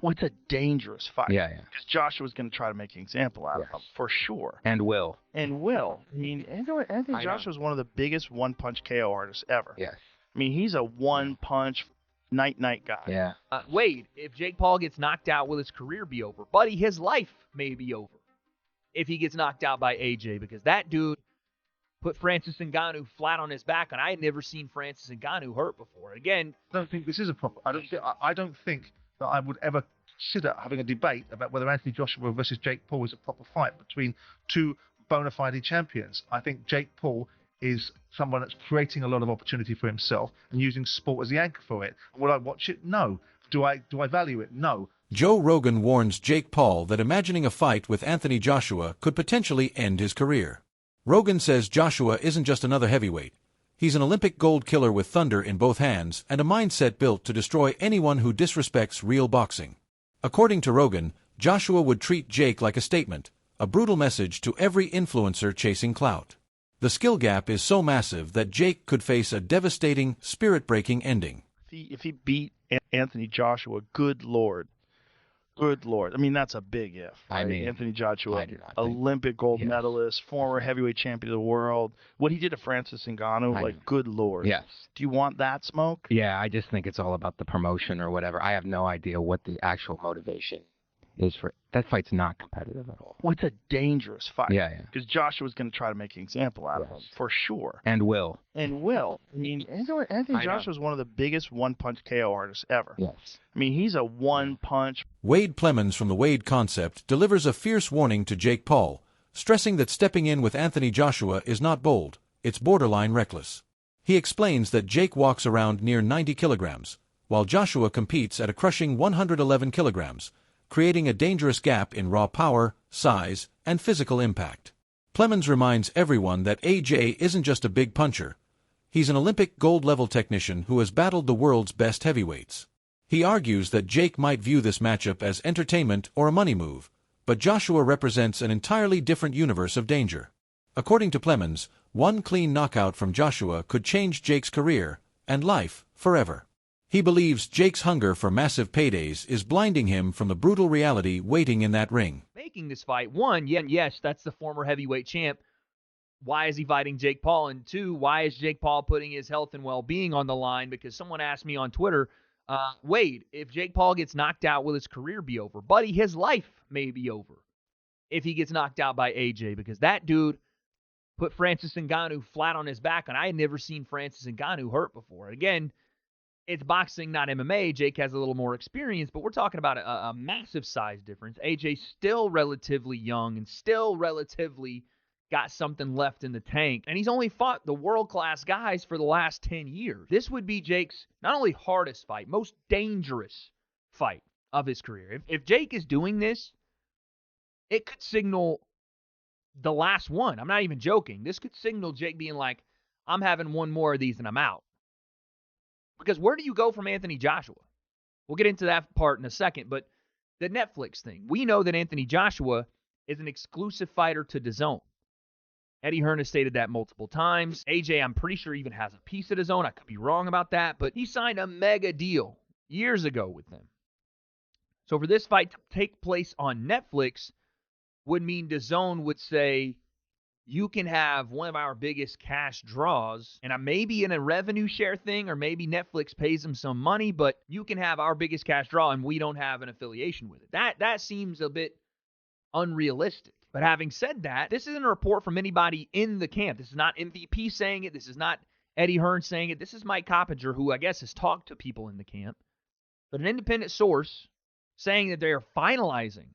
Well, it's a dangerous fight. Yeah. Because Joshua's going to try to make an example out of him, for sure. And will. I mean, Anthony Joshua is one of the biggest one-punch KO artists ever. Yes. I mean, he's a one-punch night guy. Yeah. Wade, if Jake Paul gets knocked out, will his career be over? Buddy, his life may be over if he gets knocked out by AJ, because that dude put Francis Ngannou flat on his back, and I had never seen Francis Ngannou hurt before. Again, I don't think this is a proper. I don't think that I would ever consider having a debate about whether Anthony Joshua versus Jake Paul is a proper fight between two bona fide champions. I think Jake Paul is someone that's creating a lot of opportunity for himself and using sport as the anchor for it. Will I watch it? No. Do I value it? No. Joe Rogan warns Jake Paul that imagining a fight with Anthony Joshua could potentially end his career. Rogan says Joshua isn't just another heavyweight. He's an Olympic gold killer with thunder in both hands and a mindset built to destroy anyone who disrespects real boxing. According to Rogan, Joshua would treat Jake like a statement, a brutal message to every influencer chasing clout. The skill gap is so massive that Jake could face a devastating, spirit-breaking ending. If he beat Anthony Joshua, good Lord. Good Lord. I mean, that's a big if. Right? I mean, Anthony Joshua, I do not think- Olympic gold Yes. medalist, former heavyweight champion of the world. What he did to Francis Ngannou, good Lord. Yes. Do you want that smoke? Yeah, I just think it's all about the promotion or whatever. I have no idea what the actual motivation is for that fight's not competitive at all. Well, it's a dangerous fight. Yeah. Because Joshua's going to try to make an example out of him, for sure. And will. I mean, Anthony Joshua is one of the biggest one-punch KO artists ever. Yes. I mean, he's a one-punch. Wade Plemons from the Wade Concept delivers a fierce warning to Jake Paul, stressing that stepping in with Anthony Joshua is not bold, it's borderline reckless. He explains that Jake walks around near 90 kilograms, while Joshua competes at a crushing 111 kilograms, creating a dangerous gap in raw power, size, and physical impact. Plemons reminds everyone that AJ isn't just a big puncher. He's an Olympic gold-level technician who has battled the world's best heavyweights. He argues that Jake might view this matchup as entertainment or a money move, but Joshua represents an entirely different universe of danger. According to Plemons, one clean knockout from Joshua could change Jake's career and life forever. He believes Jake's hunger for massive paydays is blinding him from the brutal reality waiting in that ring. making this fight, one, yes, that's the former heavyweight champ. Why is he fighting Jake Paul? And two, why is Jake Paul putting his health and well-being on the line? Because someone asked me on Twitter, Wade, if Jake Paul gets knocked out, will his career be over? Buddy, his life may be over if he gets knocked out by AJ, because that dude put Francis Ngannou flat on his back, and I had never seen Francis Ngannou hurt before. Again, it's boxing, not MMA. Jake has a little more experience, but we're talking about a massive size difference. AJ's still relatively young and still relatively got something left in the tank, and he's only fought the world-class guys for the last 10 years. This would be Jake's not only hardest fight, most dangerous fight of his career. If Jake is doing this, it could signal the last one. I'm not even joking. This could signal Jake being like, I'm having one more of these and I'm out. Because where do you go from Anthony Joshua? We'll get into that part in a second, but the Netflix thing. We know that Anthony Joshua is an exclusive fighter to DAZN. Eddie Hearn has stated that multiple times. AJ, I'm pretty sure, even has a piece of DAZN. I could be wrong about that, but he signed a mega deal years ago with them. So for this fight to take place on Netflix would mean DAZN would say, you can have one of our biggest cash draws, and I may be in a revenue share thing, or maybe Netflix pays them some money, but you can have our biggest cash draw, and we don't have an affiliation with it. That seems a bit unrealistic. But having said that, this isn't a report from anybody in the camp. This is not MVP saying it. This is not Eddie Hearn saying it. This is Mike Coppinger, who I guess has talked to people in the camp. But an independent source saying that they are finalizing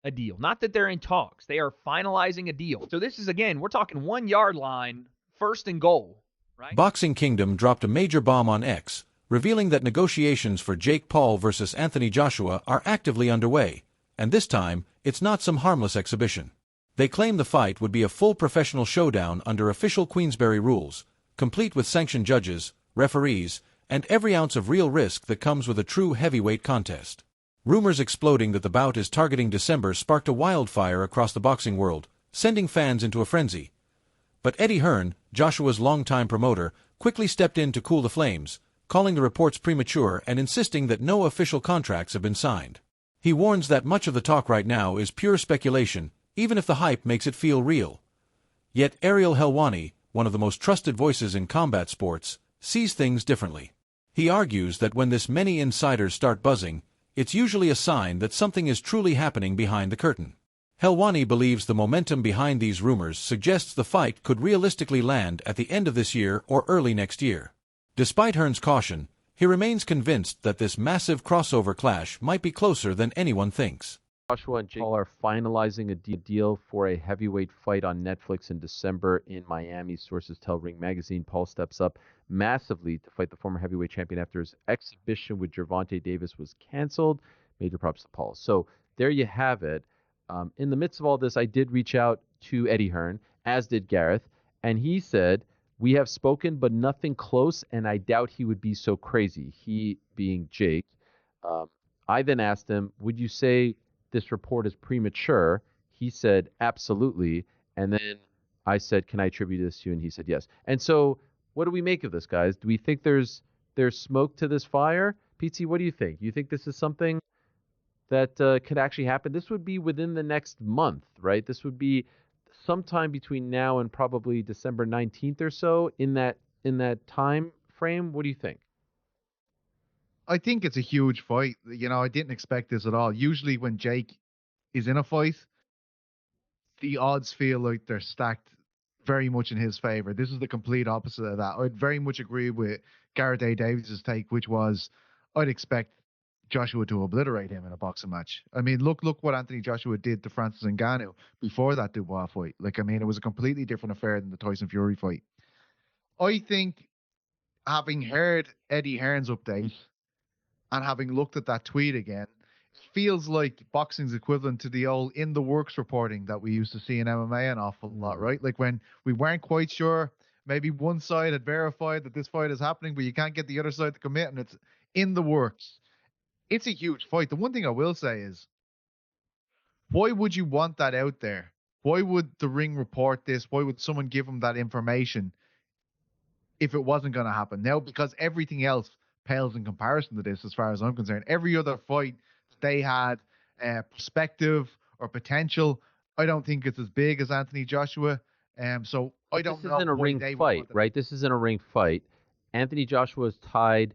a deal. Not that they're in talks. They are finalizing a deal. So this is, again, we're talking 1 yard line, first and goal, right? Boxing Kingdom dropped a major bomb on X, revealing that negotiations for Jake Paul versus Anthony Joshua are actively underway, and this time, it's not some harmless exhibition. They claim the fight would be a full professional showdown under official Queensberry rules, complete with sanctioned judges, referees, and every ounce of real risk that comes with a true heavyweight contest. Rumors exploding that the bout is targeting December sparked a wildfire across the boxing world, sending fans into a frenzy. But Eddie Hearn, Joshua's longtime promoter, quickly stepped in to cool the flames, calling the reports premature and insisting that no official contracts have been signed. He warns that much of the talk right now is pure speculation, even if the hype makes it feel real. Yet Ariel Helwani, one of the most trusted voices in combat sports, sees things differently. He argues that when this many insiders start buzzing, it's usually a sign that something is truly happening behind the curtain. Helwani believes the momentum behind these rumors suggests the fight could realistically land at the end of this year or early next year. Despite Hearn's caution, he remains convinced that this massive crossover clash might be closer than anyone thinks. Joshua and Jake Paul are finalizing a deal for a heavyweight fight on Netflix in December in Miami. Sources tell Ring Magazine Paul steps up massively to fight the former heavyweight champion after his exhibition with Gervonta Davis was canceled. Major props to Paul. So there you have it. In the midst of all this, I did reach out to Eddie Hearn, as did Gareth, and he said, "We have spoken, but nothing close, and I doubt he would be so crazy." He being Jake. I then asked him, "Would you say this report is premature?" He said, "Absolutely." And then I said, "Can I attribute this to you?" And he said, "Yes." And so what do we make of this, guys? Do we think there's smoke to this fire? PT, what do you think? You think this is something that could actually happen? This would be within the next month, right? This would be sometime between now and probably December 19th or so, in that time frame. What do you think? I think it's a huge fight. I didn't expect this at all. Usually when Jake is in a fight, the odds feel like they're stacked very much in his favor. This is the complete opposite of that. I'd very much agree with Gareth A. Davies' take, which was I'd expect Joshua to obliterate him in a boxing match. I mean, look what Anthony Joshua did to Francis Ngannou before that Dubois fight. It was a completely different affair than the Tyson Fury fight. I think, having heard Eddie Hearn's update and having looked at that tweet again, it feels like boxing's equivalent to the old in the works reporting that we used to see in MMA an awful lot, right? Like when we weren't quite sure, maybe one side had verified that this fight is happening, but you can't get the other side to commit, and it's in the works. It's a huge fight. The one thing I will say is, why would you want that out there? Why would the Ring report this? Why would someone give them that information if it wasn't going to happen? Now, because everything else pales in comparison to this, as far as I'm concerned. Every other fight they had perspective or potential, I don't think it's as big as Anthony Joshua. So I don't know. This isn't a ring fight, right? This isn't a ring fight. Anthony Joshua is tied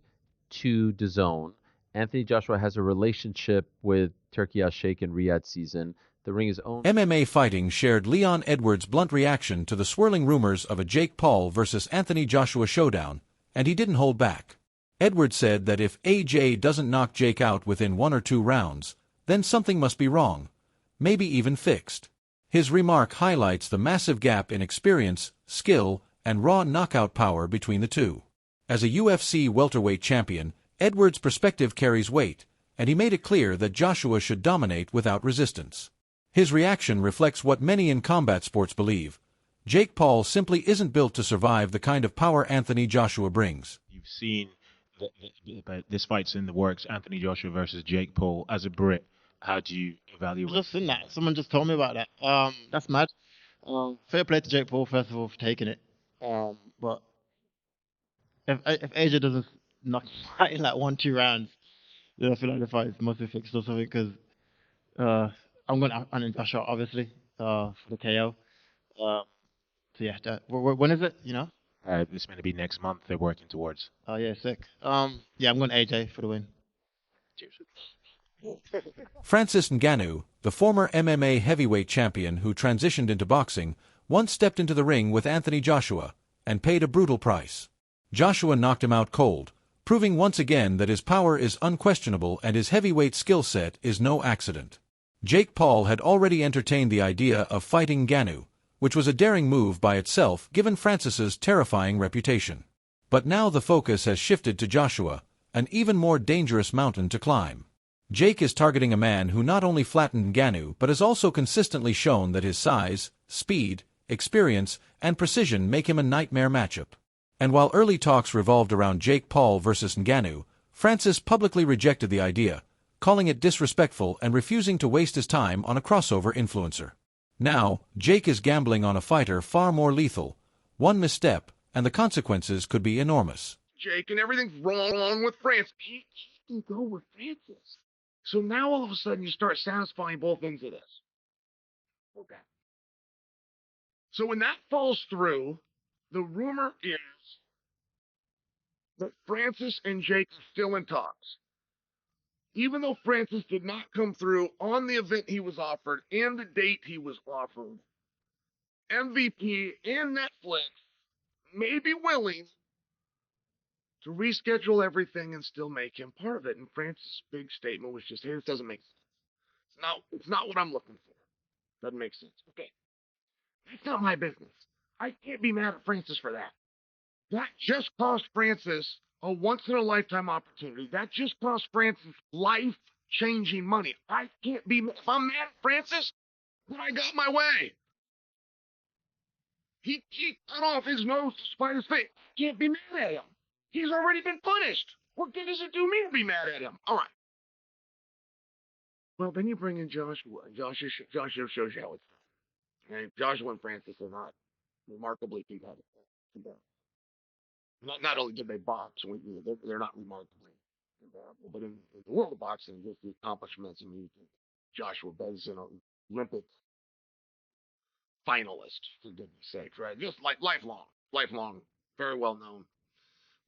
to DAZN. Anthony Joshua has a relationship with Turki Al-Sheikh in Riyadh season. The Ring is owned. MMA Fighting shared Leon Edwards' blunt reaction to the swirling rumors of a Jake Paul versus Anthony Joshua showdown, and he didn't hold back. Edwards said that if AJ doesn't knock Jake out within 1 or 2 rounds, then something must be wrong, maybe even fixed. His remark highlights the massive gap in experience, skill, and raw knockout power between the two. As a UFC welterweight champion, Edwards' perspective carries weight, and he made it clear that Joshua should dominate without resistance. His reaction reflects what many in combat sports believe. Jake Paul simply isn't built to survive the kind of power Anthony Joshua brings. You've seen this fight's in the works, Anthony Joshua versus Jake Paul. As a Brit, how do you evaluate? Just seen that. Someone just told me about that. That's mad. Fair play to Jake Paul, first of all, for taking it. But if AJ doesn't knock him out in like 1-2 rounds, then I feel like the fight must be fixed or something, because I'm going to Anthony Joshua, obviously, for the KO. So yeah, when is it, you know? It's meant to be next month they're working towards. Oh yeah, sick. Yeah, I'm going AJ for the win. Cheers. Francis Ngannou, the former MMA heavyweight champion who transitioned into boxing, once stepped into the ring with Anthony Joshua and paid a brutal price. Joshua knocked him out cold, proving once again that his power is unquestionable and his heavyweight skill set is no accident. Jake Paul had already entertained the idea of fighting Ngannou, which was a daring move by itself given Francis's terrifying reputation. But now the focus has shifted to Joshua, an even more dangerous mountain to climb. Jake is targeting a man who not only flattened Ngannou but has also consistently shown that his size, speed, experience, and precision make him a nightmare matchup. And while early talks revolved around Jake Paul versus Ngannou, Francis publicly rejected the idea, calling it disrespectful and refusing to waste his time on a crossover influencer. Now, Jake is gambling on a fighter far more lethal. One misstep, and the consequences could be enormous. Jake, and everything's wrong with Francis. He can go with Francis. So now all of a sudden you start satisfying both ends of this. Okay. So when that falls through, the rumor is that Francis and Jake are still in talks. Even though Francis did not come through on the event he was offered and the date he was offered, MVP and Netflix may be willing to reschedule everything and still make him part of it. And Francis' big statement was just, hey, this doesn't make sense. It's not what I'm looking for. Doesn't make sense. Okay. That's not my business. I can't be mad at Francis for that. That just cost Francis a once-in-a-lifetime opportunity. That just cost Francis life-changing money. I can't be mad. If I'm mad at Francis, then I got my way. He cut off his nose to spite his face. Can't be mad at him. He's already been punished. What good does it do me to be mad at him? All right. Well, then you bring in Joshua. Joshua shows you how it's done. And Joshua and Francis are not remarkably competitive. Not only did they box, they're not remarkably comparable, but in the world of boxing, just the accomplishments. I mean, Joshua Bez, Olympic finalist, for goodness sakes, right? Just like lifelong, very well known.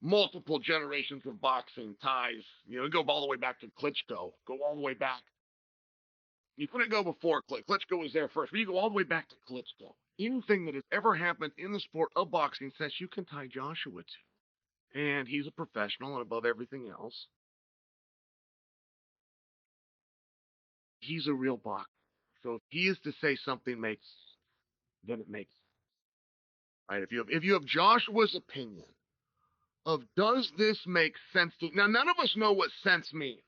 Multiple generations of boxing ties. Go all the way back to Klitschko. Go all the way back. You couldn't go before Klitschko was there first, but you go all the way back to Klitschko. Anything that has ever happened in the sport of boxing says you can tie Joshua to. And he's a professional, and above everything else, he's a real boxer. So if he is to say something makes sense, then it makes sense. Right? If you have Joshua's opinion of does this make sense to now, none of us know what sense means.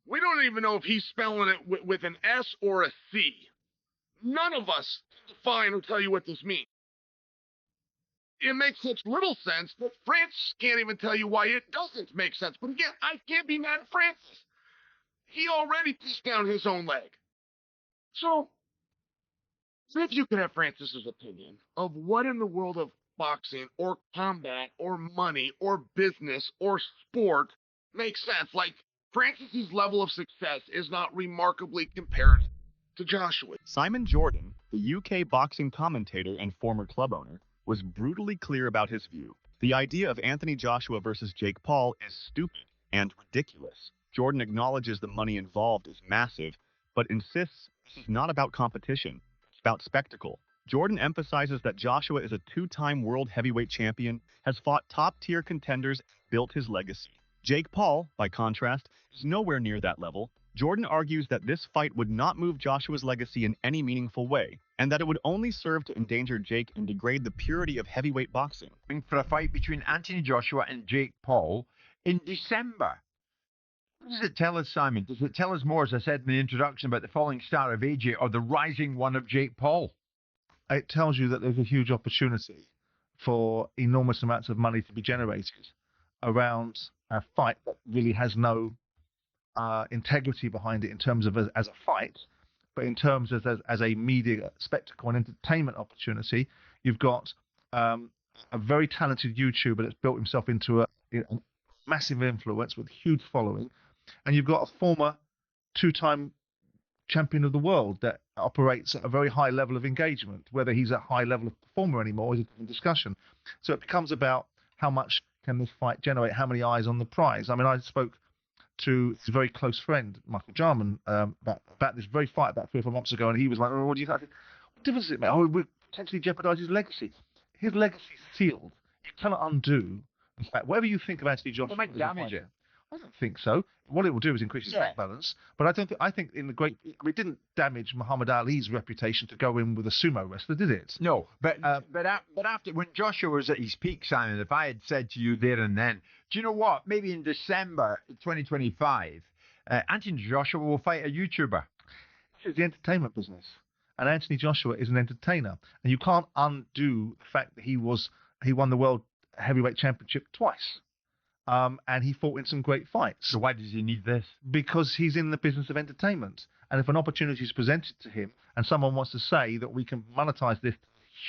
We don't even know if he's spelling it with an S or a C. None of us can define or tell you what this means. It makes such little sense that Francis can't even tell you why it doesn't make sense. But again, I can't be mad at Francis. He already pissed down his own leg. So, if you could have Francis's opinion of what in the world of boxing or combat or money or business or sport makes sense, like Francis's level of success is not remarkably comparative to Joshua. Simon Jordan, the UK boxing commentator and former club owner, was brutally clear about his view. The idea of Anthony Joshua versus Jake Paul is stupid and ridiculous. Jordan acknowledges the money involved is massive, but insists this is not about competition. It's about spectacle. Jordan emphasizes that Joshua is a two-time world heavyweight champion, has fought top-tier contenders, and built his legacy. Jake Paul, by contrast, is nowhere near that level. Jordan argues that this fight would not move Joshua's legacy in any meaningful way, and that it would only serve to endanger Jake and degrade the purity of heavyweight boxing. For a fight between Anthony Joshua and Jake Paul in December. What does it tell us, Simon? Does it tell us more, as I said in the introduction, about the falling star of AJ or the rising one of Jake Paul? It tells you that there's a huge opportunity for enormous amounts of money to be generated around a fight that really has no integrity behind it in terms of as a fight, but in terms of as a media spectacle and entertainment opportunity. You've got a very talented YouTuber that's built himself into a massive influence with a huge following, and you've got a former two-time champion of the world that operates at a very high level of engagement. Whether he's a high level of performer anymore is a different discussion. So it becomes about how much can this fight generate, how many eyes on the prize. I mean, I spoke to his very close friend, Michael Jarman, about this very fight about 3 or 4 months ago, and he was like, oh, what do you think? What difference does it make? Oh, it would potentially jeopardize his legacy. His legacy is sealed. You cannot undo the fact. Whatever you think about Anthony Joshua, It might damage it. I don't think so. What it will do is increase his bank balance, but I think it didn't damage Muhammad Ali's reputation to go in with a sumo wrestler, did it? No, but after, when Joshua was at his peak, Simon, if I had said to you there and then, do you know what? Maybe in December 2025, Anthony Joshua will fight a YouTuber. It's the entertainment business, and Anthony Joshua is an entertainer, and you can't undo the fact that he won the world heavyweight championship twice. And he fought in some great fights. So why does he need this? Because he's in the business of entertainment. And if an opportunity is presented to him and someone wants to say that we can monetize this to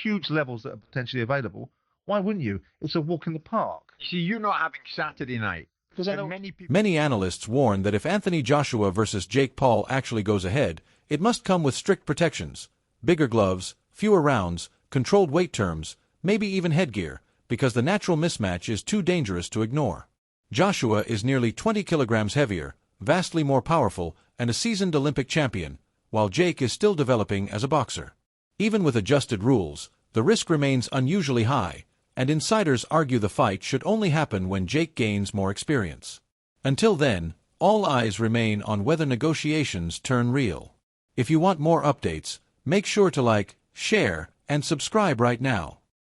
huge levels that are potentially available, why wouldn't you? It's a walk in the park. You see, you're not having Saturday night. Because I And know Many analysts warn that if Anthony Joshua versus Jake Paul actually goes ahead, it must come with strict protections, bigger gloves, fewer rounds, controlled weight terms, maybe even headgear, because the natural mismatch is too dangerous to ignore. Joshua is nearly 20 kilograms heavier, vastly more powerful, and a seasoned Olympic champion, while Jake is still developing as a boxer. Even with adjusted rules, the risk remains unusually high, and insiders argue the fight should only happen when Jake gains more experience. Until then, all eyes remain on whether negotiations turn real. If you want more updates, make sure to like, share, and subscribe right now.